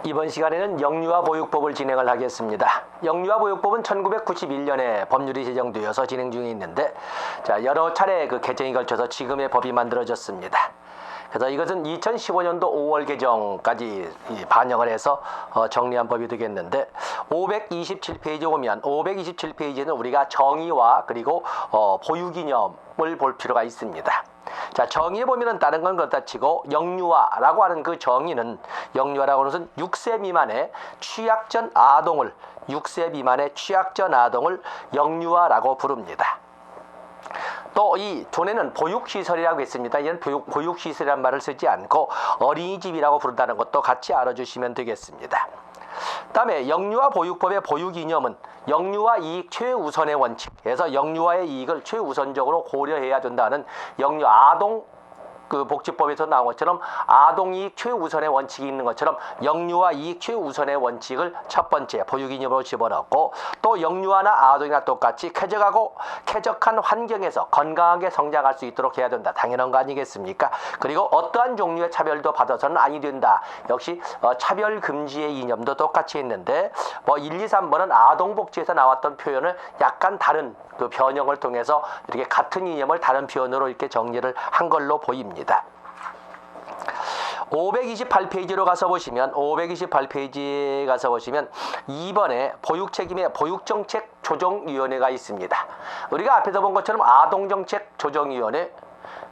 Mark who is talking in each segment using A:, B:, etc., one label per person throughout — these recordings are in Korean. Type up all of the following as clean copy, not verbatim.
A: 이번 시간에는 영유아보육법을 진행을 하겠습니다. 영유아보육법은 1991년에 법률이 제정되어서 진행 중에 있는데, 여러 차례 그 개정이 걸쳐서 지금의 법이 만들어졌습니다. 그래서 이것은 2015년도 5월 개정까지 반영을 해서 정리한 법이 되겠는데, 527페이지 오면 527페이지는 우리가 정의와 그리고 보육이념을 볼 필요가 있습니다. 정의에 보면은 다른 건 그렇다 치고 영유아라고 하는 그 정의는, 영유아라고 하는 것은 6세 미만의 취약전 아동을 6세 미만의 취약전 아동을 영유아라고 부릅니다. 또 이 존에는 보육시설이라고 했습니다. 이는 보육시설이라는 말을 쓰지 않고 어린이집이라고 부른다는 것도 같이 알아주시면 되겠습니다. 다음에 영유아 보육법의 보육이념은 영유아 이익 최우선의 원칙에서 영유아의 이익을 최우선적으로 고려해야 된다는 영유아 아동 그 복지법에서 나온 것처럼 아동 이익 최우선의 원칙이 있는 것처럼 영유아 이익 최우선의 원칙을 첫 번째 보육이념으로 집어넣고, 또 영유아나 아동이나 똑같이 쾌적한 환경에서 건강하게 성장할 수 있도록 해야 된다. 당연한 거 아니겠습니까? 그리고 어떠한 종류의 차별도 받아서는 아니 된다. 역시 차별 금지의 이념도 똑같이 있는데, 1, 2, 3번은 아동복지에서 나왔던 표현을 약간 다른 그 변형을 통해서 이렇게 같은 이념을 다른 표현으로 이렇게 정리를 한 걸로 보입니다. 528페이지로 가서 보시면 528페이지에 가서 보시면 2번에 보육책임의 보육정책조정위원회가 있습니다. 우리가 앞에서 본 것처럼 아동정책조정위원회,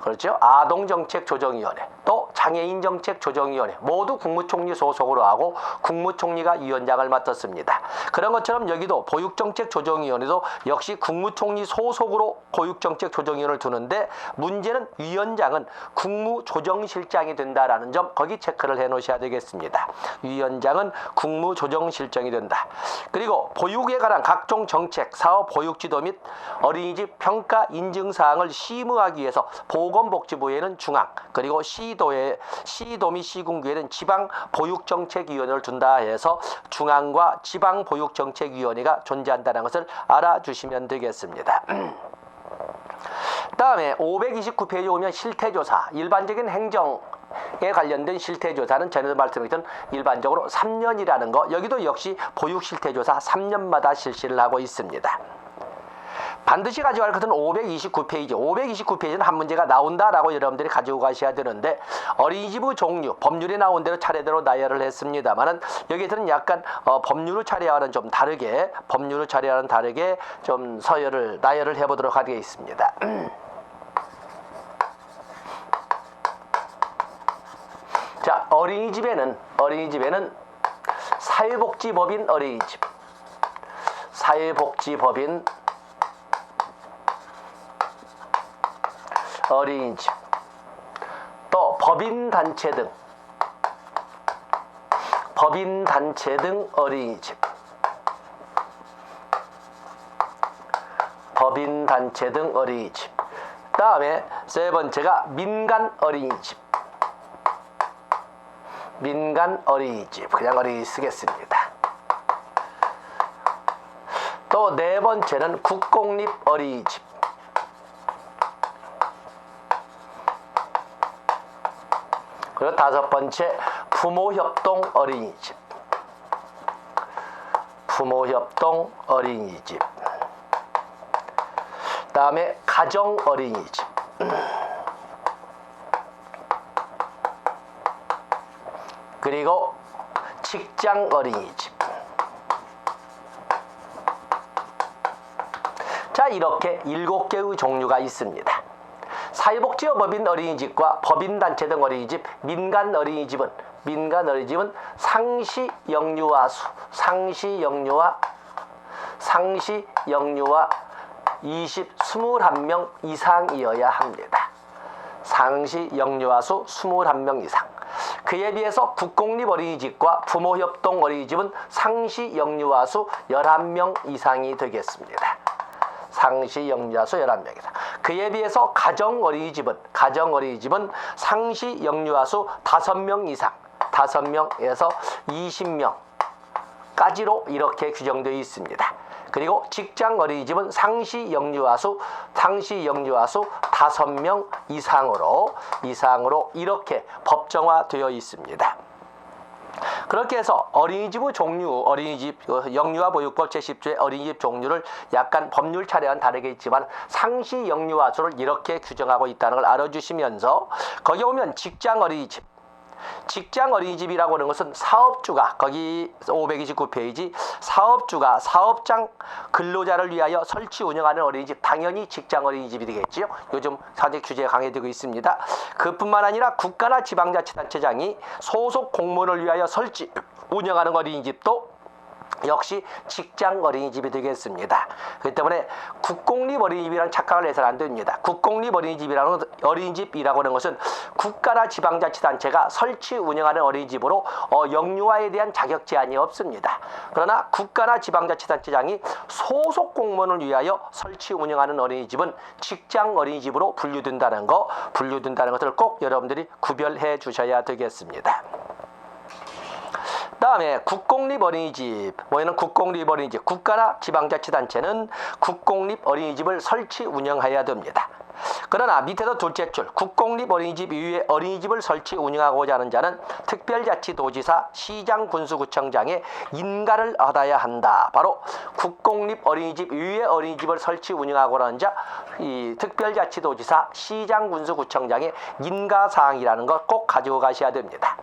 A: 그렇죠? 아동정책조정위원회, 또 장애인정책조정위원회 모두 국무총리 소속으로 하고 국무총리가 위원장을 맡았습니다. 그런 것처럼 여기도 보육정책조정위원회도 역시 국무총리 소속으로 보육정책조정위원회를 두는데, 문제는 위원장은 국무조정실장이 된다라는 점 거기 체크를 해 놓으셔야 되겠습니다. 위원장은 국무조정실장이 된다. 그리고 보육에 관한 각종 정책, 사업 보육지도 및 어린이집 평가 인증사항을 심의하기 위해서 보건복지부에는 중앙, 그리고 시도 및 시군구에는 지방보육정책위원회를 둔다 해서 중앙과 지방보육정책위원회가 존재한다는 것을 알아주시면 되겠습니다. 다음에 529페이지 오면 실태조사, 일반적인 행정에 관련된 실태조사는 전에도 말씀드렸던 일반적으로 3년이라는 거, 여기도 역시 보육실태조사 3년마다 실시를 하고 있습니다. 반드시 가져갈 것은 529페이지. 529페이지는 한 문제가 나온다라고 여러분들이 가지고 가셔야 되는데, 어린이집의 종류, 법률에 나온 대로 차례대로 나열을 했습니다만은 여기에서는 약간 법률의 차례와는 좀 다르게, 좀 나열을 해보도록 하겠습니다. 어린이집에는 사회복지법인 어린이집, 사회복지법인 어린이집, 또 법인단체 등 어린이집, 법인단체 등 어린이집. 다음에 세 번째가 민간 어린이집, 그냥 어린이집 쓰겠습니다. 또 네 번째는 국공립 어린이집, 그리고 다섯 번째 부모협동 어린이집, 다음에 가정 어린이집, 그리고 직장 어린이집. 이렇게 7개의 종류가 있습니다. 사회복지법인 어린이집과 법인단체 등 어린이집, 민간 어린이집은 상시 영유아 21명 이상이어야 합니다. 상시 영유아 수 21명 이상. 그에 비해서 국공립 어린이집과 부모협동 어린이집은 상시 영유아 수 11명 이상이 되겠습니다. 상시 영유아 수 11명 이상. 그에 비해서 가정 어린이집은 상시 영유아 수 5명 이상, 5명에서 20명까지로 이렇게 규정되어 있습니다. 그리고 직장 어린이집은 상시 영유아 수 5명 이상으로 이렇게 법정화되어 있습니다. 그렇게 해서 어린이집의 종류, 어린이집 영유아 보육법 제10조의 어린이집 종류를 약간 법률 차례와는 다르게 있지만 상시 영유아 수를 이렇게 규정하고 있다는 걸 알아주시면서 거기 보면 직장 어린이집, 직장 어린이집이라고 하는 것은 사업주가 거기 529페이지 사업주가 사업장 근로자를 위하여 설치 운영하는 어린이집, 당연히 직장 어린이집이 되겠지요. 요즘 사직 규제가 강화되고 있습니다. 그뿐만 아니라 국가나 지방자치단체장이 소속 공무원을 위하여 설치 운영하는 어린이집도 역시 직장 어린이집이 되겠습니다. 그렇기 때문에 국공립 어린이집이라는 착각을 해서는 안 됩니다. 국공립 어린이집이라고 하는 것은 국가나 지방자치단체가 설치 운영하는 어린이집으로 영유아에 대한 자격 제한이 없습니다. 그러나 국가나 지방자치단체장이 소속 공무원을 위하여 설치 운영하는 어린이집은 직장 어린이집으로 분류된다는 것을 꼭 여러분들이 구별해 주셔야 되겠습니다. 다음에 국공립 어린이집, 국공립 어린이집, 국가나 지방자치단체는 국공립 어린이집을 설치 운영해야 됩니다. 그러나 밑에서 둘째 줄 국공립 어린이집 이외에 어린이집을 설치 운영하고자 하는 자는 특별자치도지사, 시장, 군수구청장의 인가를 받아야 한다. 바로 국공립 어린이집 이외에 어린이집을 설치 운영하고자 하는 자, 이 특별자치도지사, 시장, 군수구청장의 인가사항이라는 것 꼭 가지고 가셔야 됩니다.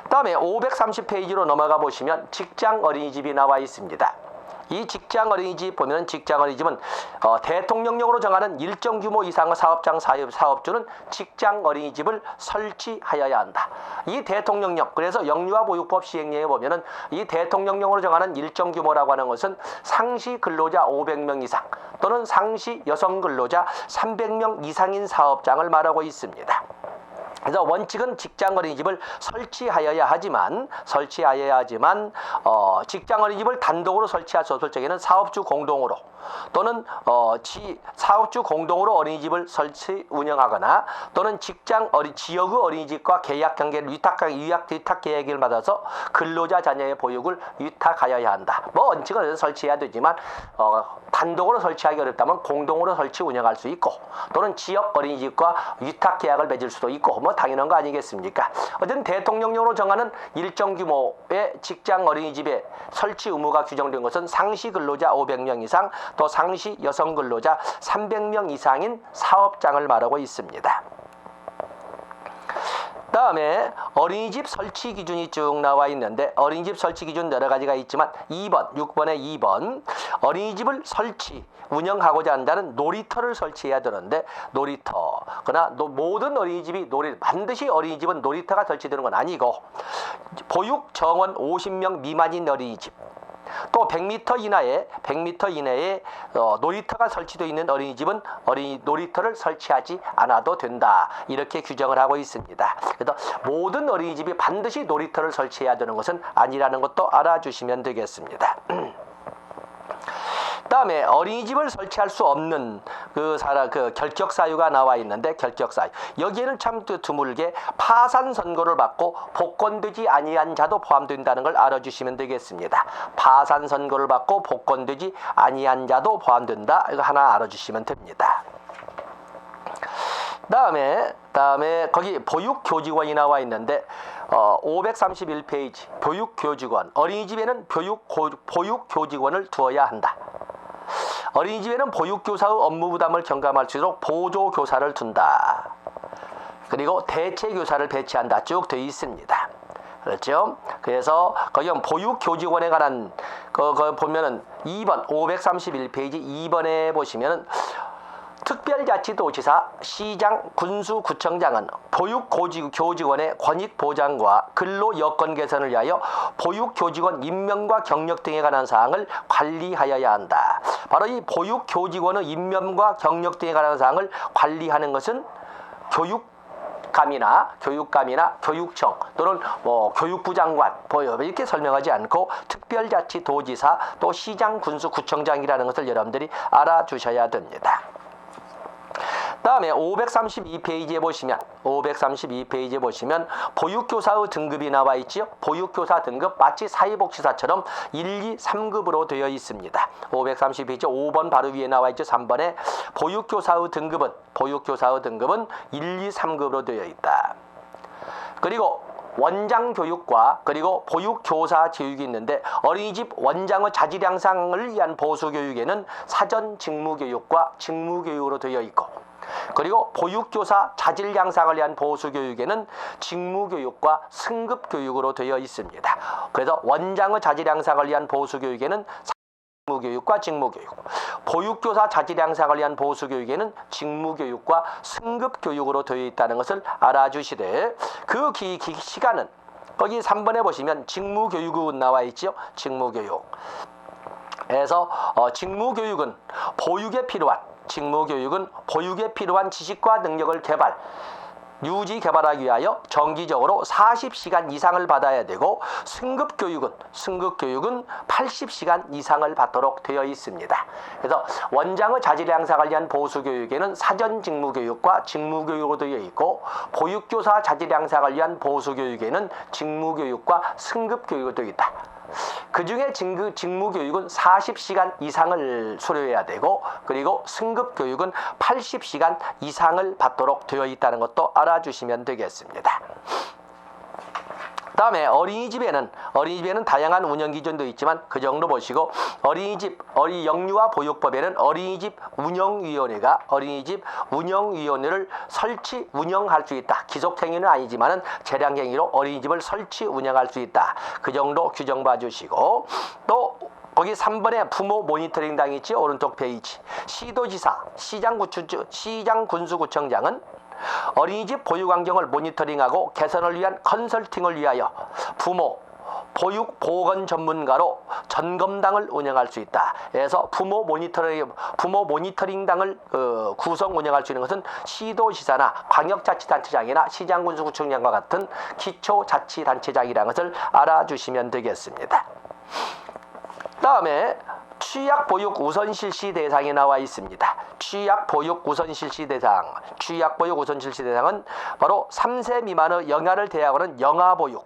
A: 다음에 530페이지로 넘어가 보시면 직장 어린이집이 나와 있습니다. 이 직장 어린이집 보면 직장 어린이집은 대통령령으로 정하는 일정 규모 이상의 사업장 사업주는 직장 어린이집을 설치하여야 한다. 이 대통령령, 그래서 영유아 보육법 시행령에 보면은 이 대통령령으로 정하는 일정 규모라고 하는 것은 상시 근로자 500명 이상 또는 상시 여성 근로자 300명 이상인 사업장을 말하고 있습니다. 그래서 원칙은 직장 어린이집을 설치하여야 하지만 직장 어린이집을 단독으로 설치할 수 없을 적에는 사업주 공동으로 또는 사업주 공동으로 어린이집을 설치 운영하거나 또는 지역의 어린이집과 계약 관계를 위탁 계약을 받아서 근로자 자녀의 보육을 위탁하여야 한다. 원칙은 설치해야 되지만 단독으로 설치하기 어렵다면 공동으로 설치 운영할 수 있고 또는 지역 어린이집과 위탁 계약을 맺을 수도 있고 당연한 거 아니겠습니까? 어쨌든 대통령령으로 정하는 일정 규모의 직장 어린이집의 설치 의무가 규정된 것은 상시 근로자 500명 이상 또 상시 여성 근로자 300명 이상인 사업장을 말하고 있습니다. 다음에 어린이집 설치 기준이 쭉 나와 있는데 어린이집 설치 기준 여러 가지가 있지만 6번에 2번 어린이집을 설치 운영하고자 한다는 놀이터를 설치해야 되는데 그러나 모든 어린이집이 반드시 어린이집은 놀이터가 설치되는 건 아니고 보육 정원 50명 미만인 어린이집 또 100m 이내에 놀이터가 설치되어 있는 어린이집은 놀이터를 설치하지 않아도 된다. 이렇게 규정을 하고 있습니다. 그래서 모든 어린이집이 반드시 놀이터를 설치해야 되는 것은 아니라는 것도 알아주시면 되겠습니다. 다음에 어린이집을 설치할 수 없는 그 결격 사유가 나와 있는데 결격 사유 여기에는 참 드물게 파산 선고를 받고 복권되지 아니한 자도 포함된다는 걸 알아주시면 되겠습니다. 파산 선고를 받고 복권되지 아니한 자도 포함된다. 이거 하나 알아주시면 됩니다. 다음에 거기 보육교직원이 나와 있는데 531페이지 보육교직원 어린이집에는 보육교직원을 두어야 한다. 어린이집에는 보육교사의 업무 부담을 경감할 수 있도록 보조교사를 둔다. 그리고 대체교사를 배치한다. 쭉 되어 있습니다. 그렇죠? 그래서 거기 보육교직원에 관한 보면은 2번 531페이지 2번에 보시면은 특별자치도지사, 시장, 군수구청장은 보육교직원의 권익보장과 근로 여건 개선을 위하여 보육교직원 임명과 경력 등에 관한 사항을 관리하여야 한다. 바로 이 보육교직원의 임명과 경력 등에 관한 사항을 관리하는 것은 교육감이나 교육청 또는 교육부 장관 이렇게 설명하지 않고 특별자치도지사 또 시장, 군수구청장이라는 것을 여러분들이 알아주셔야 됩니다. 다음에 532페이지에 보시면 보육교사의 등급이 나와 있지요. 보육교사 등급 마치 사회복지사처럼 1, 2, 3급으로 되어 있습니다. 532페이지 5번 바로 위에 나와 있죠. 3번에 보육교사의 등급은 1, 2, 3급으로 되어 있다. 그리고 원장 교육과 그리고 보육 교사 교육이 있는데 어린이집 원장의 자질 향상을 위한 보수 교육에는 사전 직무 교육과 직무 교육으로 되어 있고 그리고 보육교사 자질 향상을 위한 보수 교육에는 직무 교육과 승급 교육으로 되어 있습니다. 그래서 원장의 자질 향상을 위한 보수 교육에는 직무 교육과 직무 교육, 보육교사 자질 향상을 위한 보수 교육에는 직무 교육과 승급 교육으로 되어 있다는 것을 알아주시되 그 시간은 거기 3번에 보시면 직무 교육은 나와 있죠. 직무 교육. 그래서 직무 교육은 보육에 필요한 지식과 능력을 유지 개발하기 위하여 정기적으로 40시간 이상을 받아야 되고 승급 교육은 80시간 이상을 받도록 되어 있습니다. 그래서 원장의 자질 향상을 위한 보수 교육에는 사전 직무 교육과 직무 교육으로 되어 있고 보육교사 자질 향상을 위한 보수 교육에는 직무 교육과 승급 교육으로 되어 있다. 그 중에 직무 교육은 40시간 이상을 수료해야 되고 그리고 승급 교육은 80시간 이상을 받도록 되어 있다는 것도 알아주시면 되겠습니다. 다음에 어린이집에는 다양한 운영 기준도 있지만 그 정도 보시고 영유아 보육법에는 어린이집 운영위원회를 설치 운영할 수 있다. 기속행위는 아니지만은 재량행위로 어린이집을 설치 운영할 수 있다. 그 정도 규정 봐주시고 또 거기 3번에 부모 모니터링당이 있지 오른쪽 페이지 시도지사 시장군수구청장은 어린이집 보육환경을 모니터링하고 개선을 위한 컨설팅을 위하여 부모 보육 보건 전문가로 점검당을 운영할 수 있다. 그래서 부모 모니터링당을 구성 운영할 수 있는 것은 시도지사나 광역자치단체장이나 시장군수구청장과 같은 기초자치단체장이라는 것을 알아주시면 되겠습니다. 다음에 취약보육 우선실시 대상이 나와 있습니다. 취약보육 우선실시 대상은 바로 3세 미만의 영아를 대하고는 영아보육,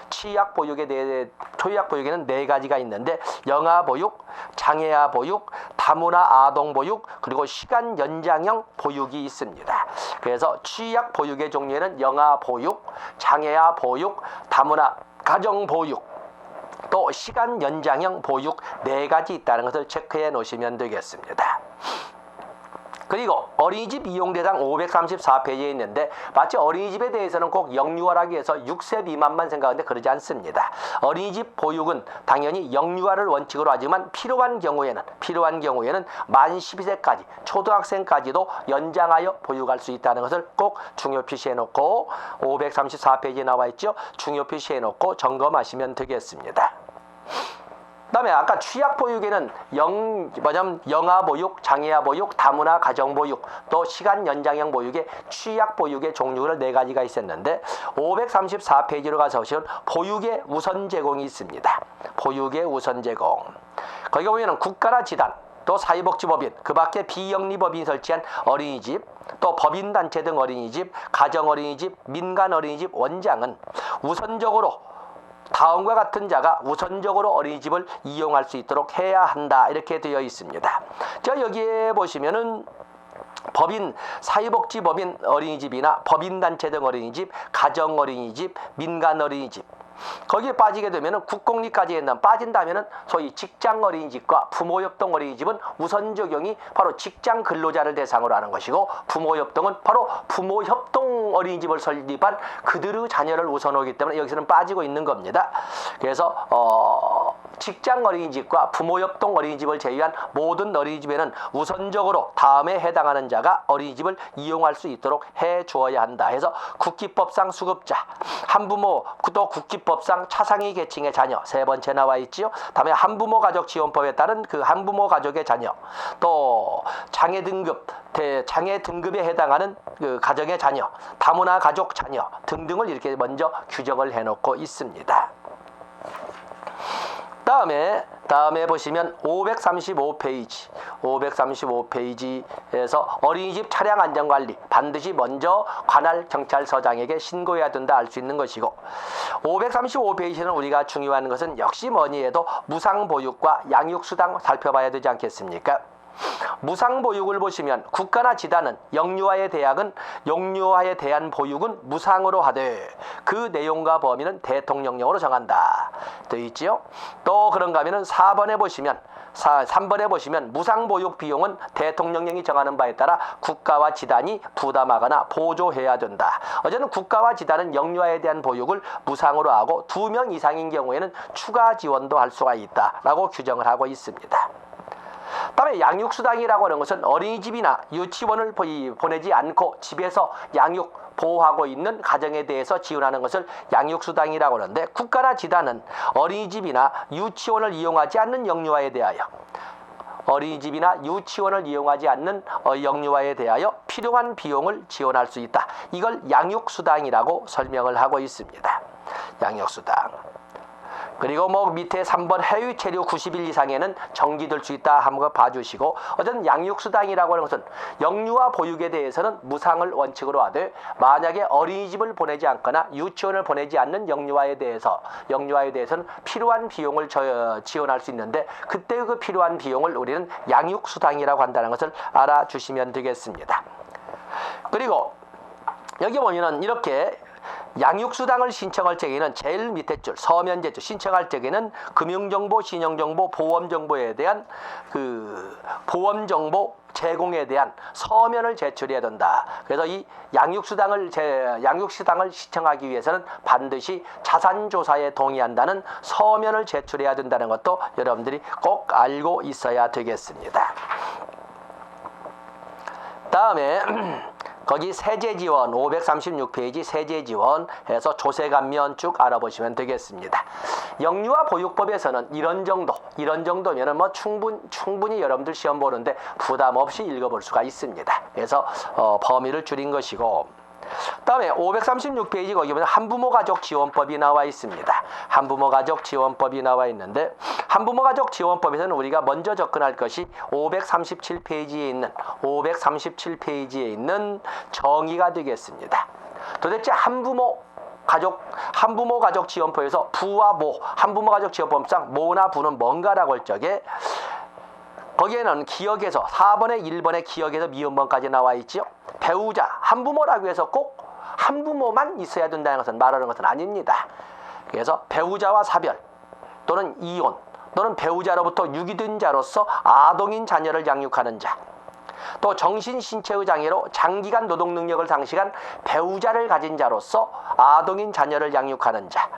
A: 초약보육에는 4가지가 있는데 영아보육, 장애아 보육, 다문화 아동 보육, 그리고 시간 연장형 보육이 있습니다. 그래서 취약보육의 종류에는 영아보육, 장애아 보육, 다문화 가정보육, 또 시간 연장형 보육 4가지 있다는 것을 체크해 놓으시면 되겠습니다. 그리고 어린이집 이용 대상 534페이지에 있는데 마치 어린이집에 대해서는 꼭 영유아라고 해서 6세 미만만 생각하는데 그러지 않습니다. 어린이집 보육은 당연히 영유아를 원칙으로 하지만 필요한 경우에는 만 12세까지 초등학생까지도 연장하여 보육할 수 있다는 것을 꼭 중요 표시해 놓고 534페이지에 나와 있죠. 중요 표시해 놓고 점검하시면 되겠습니다. 그다음에 아까 취약보육에는 영아보육, 장애아보육, 다문화 가정보육, 또 시간 연장형 보육의 취약보육의 종류를 4가지가 있었는데 534페이지로 가서 보시면 보육의 우선 제공이 있습니다. 보육의 우선 제공. 거기 보면 국가나 지단, 또 사회복지법인, 그 밖에 비영리법인이 설치한 어린이집, 또 법인단체 등 어린이집, 가정어린이집, 민간어린이집 원장은 우선적으로 다음과 같은 자가 우선적으로 어린이집을 이용할 수 있도록 해야 한다. 이렇게 되어 있습니다. 자, 여기에 보시면은 법인, 사회복지법인 어린이집이나 법인단체 등 어린이집, 가정어린이집, 민간어린이집, 거기에 빠지게 되면은 국공립까지 빠진다면은 소위 직장 어린이집과 부모협동 어린이집은 우선 적용이 바로 직장 근로자를 대상으로 하는 것이고 부모협동은 바로 부모협동 어린이집을 설립한 그들의 자녀를 우선하기 때문에 여기서는 빠지고 있는 겁니다. 그래서 직장 어린이집과 부모협동 어린이집을 제외한 모든 어린이집에는 우선적으로 다음에 해당하는 자가 어린이집을 이용할 수 있도록 해 주어야 한다. 해서 국기법상 수급자, 한부모, 또 국기법상 차상위 계층의 자녀 3번째 나와 있지요. 다음에 한부모 가족 지원법에 따른 그 한부모 가족의 자녀, 또 장애 등급에 해당하는 그 가정의 자녀, 다문화 가족 자녀 등등을 이렇게 먼저 규정을 해놓고 있습니다. 다음에 보시면 535페이지에서 어린이집 차량 안전관리 반드시 먼저 관할 경찰서장에게 신고해야 된다 알 수 있는 것이고 535페이지는 우리가 중요한 것은 역시 뭐니 해도 무상보육과 양육수당 살펴봐야 되지 않겠습니까? 무상보육을 보시면 국가나 지단은 영유아에 대한 보육은 무상으로 하되 그 내용과 범위는 대통령령으로 정한다. 되어 있지요. 또 그런가 하면은 3번에 보시면 무상보육 비용은 대통령령이 정하는 바에 따라 국가와 지단이 부담하거나 보조해야 된다. 어제는 국가와 지단은 영유아에 대한 보육을 무상으로 하고 2명 이상인 경우에는 추가 지원도 할 수가 있다라고 규정을 하고 있습니다. 다음에 양육수당이라고 하는 것은 어린이집이나 유치원을 보내지 않고 집에서 양육 보호하고 있는 가정에 대해서 지원하는 것을 양육수당이라고 하는데, 국가나 지단은 어린이집이나 유치원을 이용하지 않는 영유아에 대하여 필요한 비용을 지원할 수 있다. 이걸 양육수당이라고 설명을 하고 있습니다. 양육수당. 그리고 밑에 3번 해외 체류 90일 이상에는 정지될 수 있다 한번 봐주시고, 어쨌든 양육수당이라고 하는 것은 영유아 보육에 대해서는 무상을 원칙으로 하되, 만약에 어린이집을 보내지 않거나 유치원을 보내지 않는 영유아에 대해서는 필요한 비용을 지원할 수 있는데, 그때 그 필요한 비용을 우리는 양육수당이라고 한다는 것을 알아주시면 되겠습니다. 그리고 여기 보면은 이렇게 양육수당을 신청할 적에는 제일 밑에 줄 서면제줄 신청할 적에는 금융정보, 신용정보, 보험정보에 대한 보험정보 제공에 대한 서면을 제출해야 된다. 그래서 이 양육수당을 신청하기 위해서는 반드시 자산조사에 동의한다는 서면을 제출해야 된다는 것도 여러분들이 꼭 알고 있어야 되겠습니다. 다음에 거기 세제지원 536페이지 세제지원 해서 조세감면 쭉 알아보시면 되겠습니다. 영유아 보육법에서는 이런 정도면은 충분히 여러분들 시험 보는데 부담 없이 읽어볼 수가 있습니다. 그래서 범위를 줄인 것이고, 다음에 536페이지 거기 보면 한부모 가족 지원법이 나와 있습니다. 한부모 가족 지원법이 나와 있는데, 한부모 가족 지원법에서는 우리가 먼저 접근할 것이 537페이지에 있는 정의가 되겠습니다. 도대체 한부모 가족 지원법에서 부와 모, 한부모 가족 지원법상 모나 부는 뭔가라고 할 적에 거기에는 기억에서 4번에 1번에 기억에서 미음번까지 나와 있지요. 배우자, 한부모라고 해서 꼭 한부모만 있어야 된다는 것은 말하는 것은 아닙니다. 그래서 배우자와 사별 또는 이혼 또는 배우자로부터 유기된 자로서 아동인 자녀를 양육하는 자, 또 정신신체의 장애로 장기간 노동 능력을 상실한 배우자를 가진 자로서 아동인 자녀를 양육하는 자,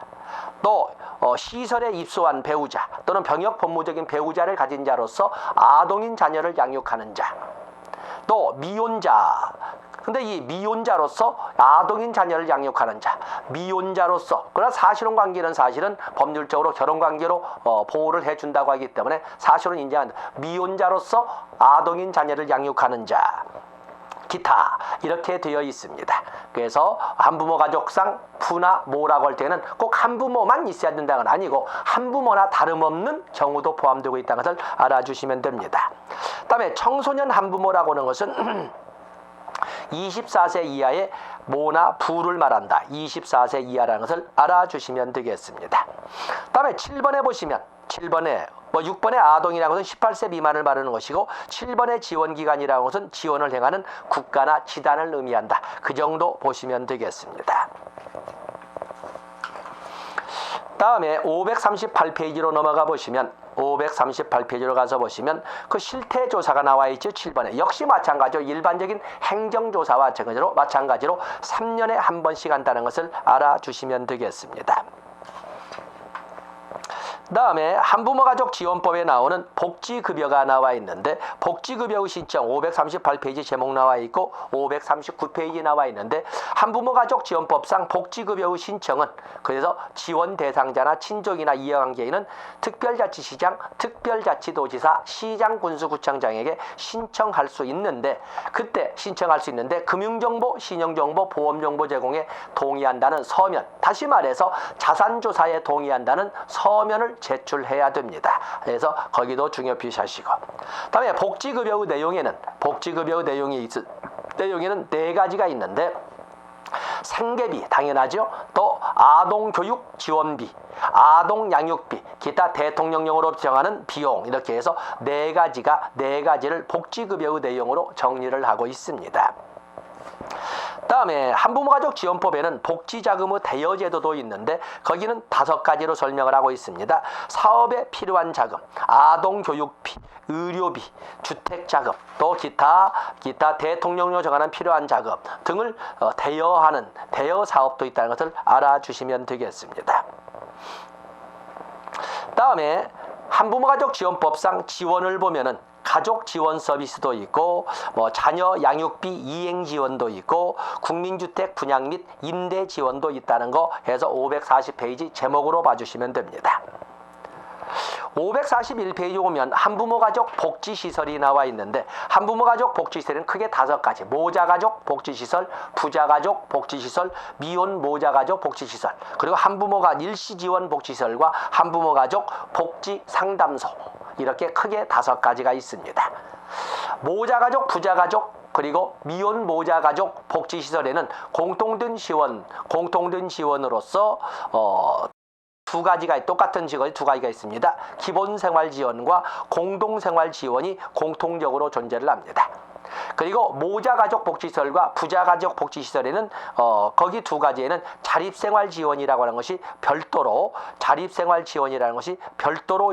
A: 또 시설에 입소한 배우자 또는 병역 법무적인 배우자를 가진 자로서 아동인 자녀를 양육하는 자, 또 미혼자, 근데 이 미혼자로서 아동인 자녀를 양육하는 자, 그러나 사실혼 관계는 법률적으로 결혼 관계로 보호를 해준다고 하기 때문에 사실혼 인정한다. 미혼자로서 아동인 자녀를 양육하는 자, 기타 이렇게 되어 있습니다. 그래서 한부모 가족상 부나 모라고 할 때는 꼭 한부모만 있어야 된다는 건 아니고 한부모나 다름없는 경우도 포함되고 있다는 것을 알아주시면 됩니다. 그다음에 청소년 한부모라고 하는 것은 24세 이하의 모나 부를 말한다. 24세 이하라는 것을 알아주시면 되겠습니다. 다음에 7번에 보시면 6번의 아동이라는 것은 18세 미만을 말하는 것이고, 7번의 지원기관이라는 것은 지원을 행하는 국가나 지단을 의미한다. 그 정도 보시면 되겠습니다. 다음에 538페이지로 넘어가 보시면 538페이지로 가서 보시면 그 실태조사가 나와 있죠. 7번에 역시 마찬가지로 일반적인 행정조사와 마찬가지로 3년에 한 번씩 한다는 것을 알아주시면 되겠습니다. 다음에 한부모 가족 지원법에 나오는 복지급여가 나와 있는데, 복지급여의 신청 538페이지 제목 나와 있고 539페이지 나와 있는데, 한부모 가족 지원법상 복지급여의 신청은 그래서 지원 대상자나 친족이나 이해관계인은 특별자치시장, 특별자치도지사, 시장, 군수구청장에게 신청할 수 있는데, 그때 신청할 수 있는데 금융정보, 신용정보, 보험정보 제공에 동의한다는 서면, 다시 말해서 자산조사에 동의한다는 서면을 제출해야 됩니다. 그래서 거기도 중요시하시고, 다음에 복지급여의 내용에는 네 가지가 있는데, 생계비 당연하죠. 또 아동교육 지원비, 아동양육비, 기타 대통령령으로 정하는 비용, 이렇게 해서 네 가지를 복지급여의 내용으로 정리를 하고 있습니다. 다음에 한부모가족지원법에는 복지자금의 대여제도도 있는데 거기는 5가지로 설명을 하고 있습니다. 사업에 필요한 자금, 아동교육비, 의료비, 주택자금, 또 기타 대통령령 정하는 필요한 자금 등을 대여하는 대여사업도 있다는 것을 알아주시면 되겠습니다. 다음에 한부모가족지원법상 지원을 보면은 가족 지원 서비스도 있고 자녀 양육비 이행 지원도 있고 국민주택 분양 및 임대 지원도 있다는 거 해서 540페이지 제목으로 봐주시면 됩니다. 541페이지 오면 한부모가족 복지시설이 나와 있는데 한부모가족 복지시설은 크게 5가지, 모자가족 복지시설, 부자가족 복지시설, 미혼 모자가족 복지시설, 그리고 한부모가 일시지원 복지시설과 한부모가족 복지상담소, 이렇게 크게 5가지가 있습니다. 모자가족, 부자가족, 그리고 미혼 모자가족 복지시설에는 공통된 지원으로서 2가지가 똑같은 직원이 2가지가 있습니다. 기본생활지원과 공동생활지원이 공통적으로 존재를 합니다. 그리고 모자가족 복지시설과 부자가족 복지시설에는 거기 2가지에는 자립생활지원이라고 하는 것이 별도로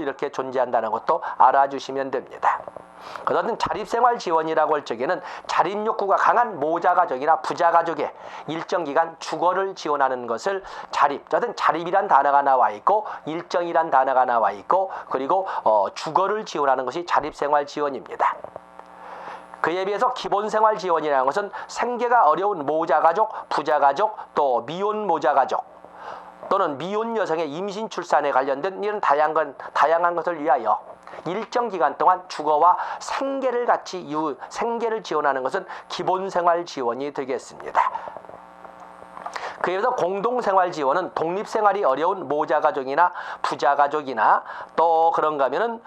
A: 이렇게 존재한다는 것도 알아주시면 됩니다. 그것은 자립생활지원이라고 할 적에는 자립욕구가 강한 모자가족이나 부자가족의 일정 기간 주거를 지원하는 것을 자립이란 단어가 나와 있고 일정이란 단어가 나와 있고 그리고 주거를 지원하는 것이 자립생활지원입니다. 그에 비해서 기본생활지원이라는 것은 생계가 어려운 모자가족, 부자가족, 또 미혼 모자가족 또는 미혼 여성의 임신 출산에 관련된 이런 다양한 것을 위하여 일정 기간 동안 주거와 생계를 지원하는 것은 기본생활지원이 되겠습니다. 그에 비해서 공동생활지원은 독립생활이 어려운 모자가족이나 부자가족이나 또 그런가 하면은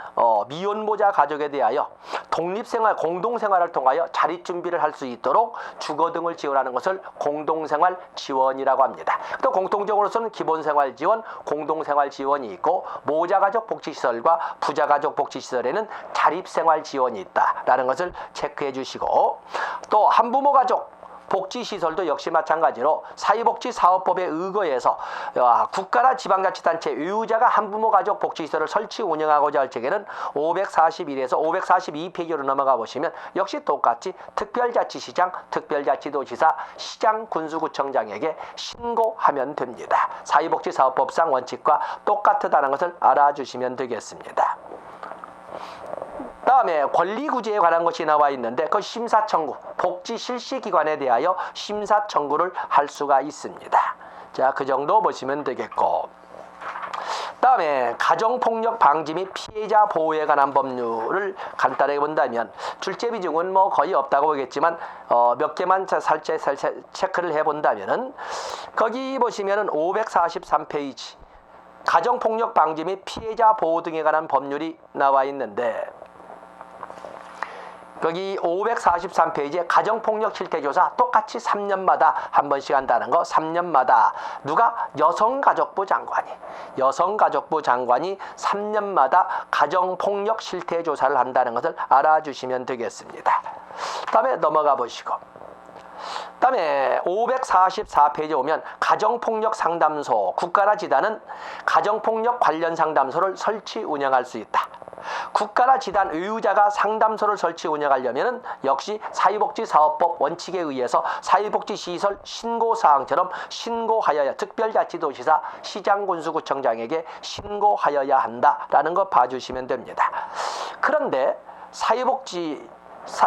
A: 미혼 모자가족에 대하여 공동생활을 통하여 자립준비를 할 수 있도록 주거 등을 지원하는 것을 공동생활지원이라고 합니다. 또 공통적으로서는 기본생활지원, 공동생활지원이 있고 모자가족 복지시설과 부자가족 복지시설에는 자립생활지원이 있다라는 것을 체크해 주시고 또 한부모가족 복지시설도 역시 마찬가지로 사회복지사업법에 의거해서 국가나 지방자치단체 유유자가 한부모가족 복지시설을 설치 운영하고자 할 적에는 541에서 542페이지로 넘어가 보시면 역시 똑같이 특별자치시장, 특별자치도지사, 시장, 군수구청장에게 신고하면 됩니다. 사회복지사업법상 원칙과 똑같다는 것을 알아주시면 되겠습니다. 다음에 권리구제에 관한 것이 나와 있는데 그 심사청구, 복지실시기관에 대하여 심사청구를 할 수가 있습니다. 자, 그 정도 보시면 되겠고 다음에 가정폭력 방지 및 피해자 보호에 관한 법률을 간단하게 본다면 출제 비중은 거의 없다고 보겠지만 몇 개만 살짝 체크를 해본다면은 거기 보시면은 543페이지 가정폭력 방지 및 피해자 보호 등에 관한 법률이 나와 있는데 거기 543페이지에 가정폭력 실태조사 똑같이 3년마다 한 번씩 한다는 거 3년마다 누가 여성가족부 장관이 3년마다 가정폭력 실태조사를 한다는 것을 알아주시면 되겠습니다. 다음에 넘어가 보시고 다음에 544페이지에 오면 가정폭력 상담소 국가나 지단은 가정폭력 관련 상담소를 설치 운영할 수 있다. 국가나 지단 의유자가 상담소를 설치 운영하려면 역시 사회복지사업법 원칙에 의해서 사회복지시설 신고사항처럼 신고하여야 특별자치도지사 시장군수구청장에게 신고하여야 한다라는 거 봐주시면 됩니다. 그런데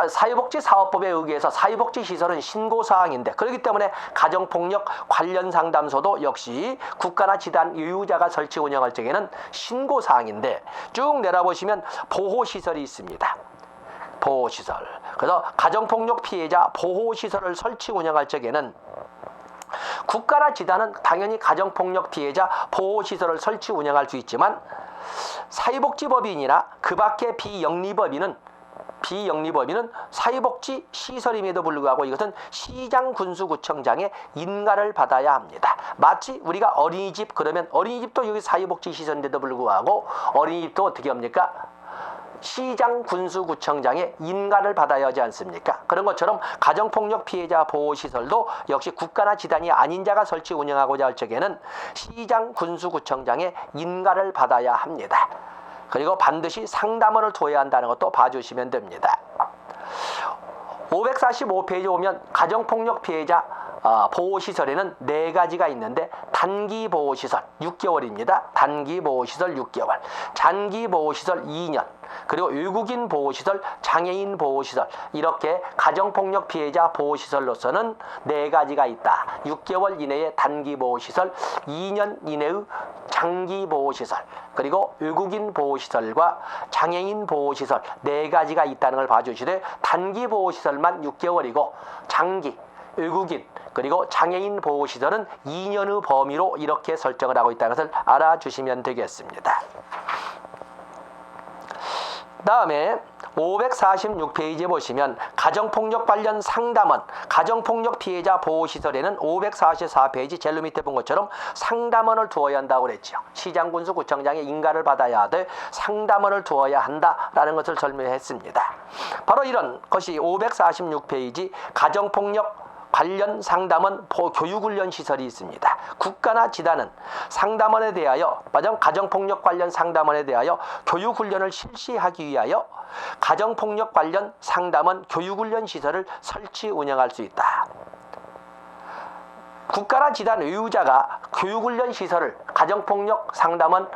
A: 사회복지사업법에 의해서 사회복지시설은 신고사항인데 그렇기 때문에 가정폭력 관련 상담소도 역시 국가나 지단 유유자가 설치 운영할 적에는 신고사항인데 쭉 내려보시면 보호시설이 있습니다. 보호시설. 그래서 가정폭력 피해자 보호시설을 설치 운영할 적에는 국가나 지단은 당연히 가정폭력 피해자 보호시설을 설치 운영할 수 있지만 사회복지법인이나 그 밖의 비영리법인은 비영리법인은 사회복지 시설임에도 불구하고 이것은 시장군수구청장의 인가를 받아야 합니다. 마치 우리가 어린이집 그러면 어린이집도 여기 사회복지 시설인데도 불구하고 어린이집도 어떻게 합니까? 시장군수구청장의 인가를 받아야 하지 않습니까? 그런 것처럼 가정폭력 피해자 보호시설도 역시 국가나 지단이 아닌 자가 설치 운영하고자 할 적에는 시장군수구청장의 인가를 받아야 합니다. 그리고 반드시 상담원을 두어야 한다는 것도 봐주시면 됩니다. 545페이지 오면 가정폭력 피해자 보호시설에는 4가지가 있는데 단기보호시설 6개월입니다. 단기보호시설 6개월, 장기보호시설 2년, 그리고 외국인 보호시설, 장애인 보호시설 이렇게 가정폭력 피해자 보호시설로서는 4가지가 있다. 6개월 이내의 단기보호시설, 2년 이내의 장기보호시설, 그리고 외국인 보호시설과 장애인 보호시설 4가지가 있다는 걸 봐주시되 단기보호시설만 6개월이고 장기, 외국인, 그리고 장애인 보호시설은 2년의 범위로 이렇게 설정을 하고 있다는 것을 알아주시면 되겠습니다. 다음에 546페이지에 보시면 가정폭력 관련 상담원, 가정폭력 피해자 보호시설에는 544페이지 제일 밑에 본 것처럼 상담원을 두어야 한다고 그랬죠. 시장군수구청장의 인가를 받아야 하되 상담원을 두어야 한다라는 것을 설명했습니다. 바로 이런 것이 546페이지 가정폭력 관련 상담원 교육훈련 시설이 있습니다. 국가나 지단은 상담원에 대하여, 가정폭력 관련 상담원에 대하여 교육훈련을 실시하기 위하여 가정폭력 관련 상담원 교육훈련 시설을 설치 운영할 수 있다. 국가나 지단 의무자가 교육훈련 시설을, 가정폭력 상담원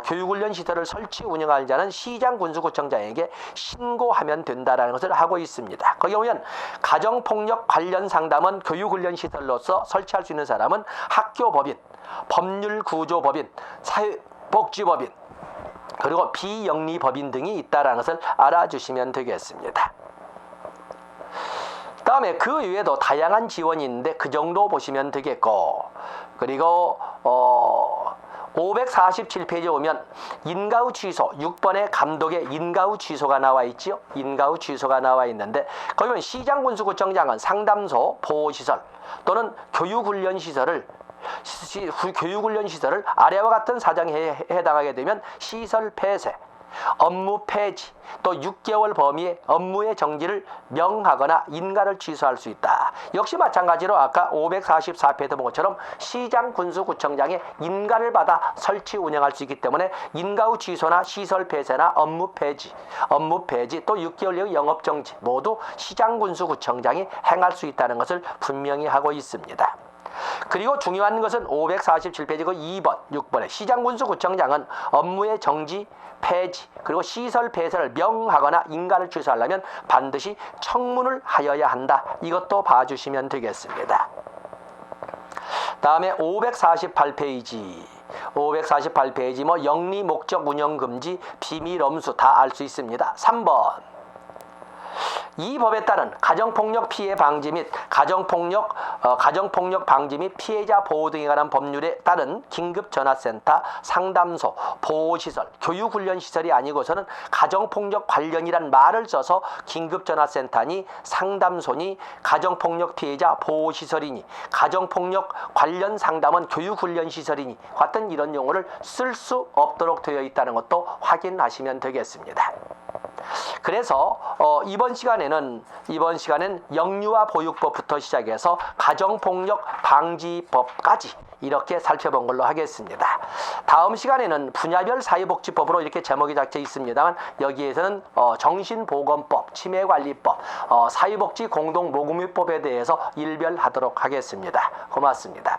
A: 교육훈련 시설을 설치 운영할 자는 시장군수구청장에게 신고하면 된다라는 것을 하고 있습니다. 거기 보면 가정폭력 관련 상담원 교육훈련 시설로서 설치할 수 있는 사람은 학교법인, 법률구조법인, 사회복지법인, 그리고 비영리법인 등이 있다라는 것을 알아주시면 되겠습니다. 다음에 그 외에도 다양한 지원이 있는데 그 정도 보시면 되겠고, 그리고 547페이지에 오면 인가후 취소 6번의 감독의 인가후 취소가 나와 있지요. 인가후 취소가 나와 있는데 거기 보면 시장군수구청장은 상담소, 보호시설 또는 교육훈련시설을 아래와 같은 사정에 해당하게 되면 시설 폐쇄, 업무 폐지, 또 6개월 범위의 업무의 정지를 명하거나 인가를 취소할 수 있다. 역시 마찬가지로 아까 544페이지 본 것처럼 시장군수구청장의 인가를 받아 설치 운영할 수 있기 때문에 인가후 취소나 시설 폐쇄나 업무 폐지 또 6개월의 영업 정지 모두 시장군수구청장이 행할 수 있다는 것을 분명히 하고 있습니다. 그리고 중요한 것은 547페이지 그 2번, 6번에 시장군수구청장은 업무의 정지, 폐지, 그리고 시설 폐쇄를 명하거나 인가를 취소하려면 반드시 청문을 하여야 한다. 이것도 봐주시면 되겠습니다. 다음에 548페이지 뭐 영리 목적 운영 금지, 비밀 엄수 다 알 수 있습니다. 3번. 이 법에 따른 가정폭력 피해 방지 및 가정폭력 방지 및 피해자 보호 등에 관한 법률에 따른 긴급전화센터, 상담소, 보호시설, 교육훈련시설이 아니고서는 가정폭력 관련이란 말을 써서 긴급전화센터니 상담소니 가정폭력 피해자 보호시설이니 가정폭력 관련 상담원 교육훈련시설이니 같은 이런 용어를 쓸 수 없도록 되어 있다는 것도 확인하시면 되겠습니다. 그래서 이번 시간에는 영유아 보육법부터 시작해서 가정폭력 방지법까지 이렇게 살펴본 걸로 하겠습니다. 다음 시간에는 분야별 사회복지법으로 이렇게 제목이 잡혀 있습니다만 여기에서는 정신보건법, 치매관리법, 사회복지 공동모금회법에 대해서 일별하도록 하겠습니다. 고맙습니다.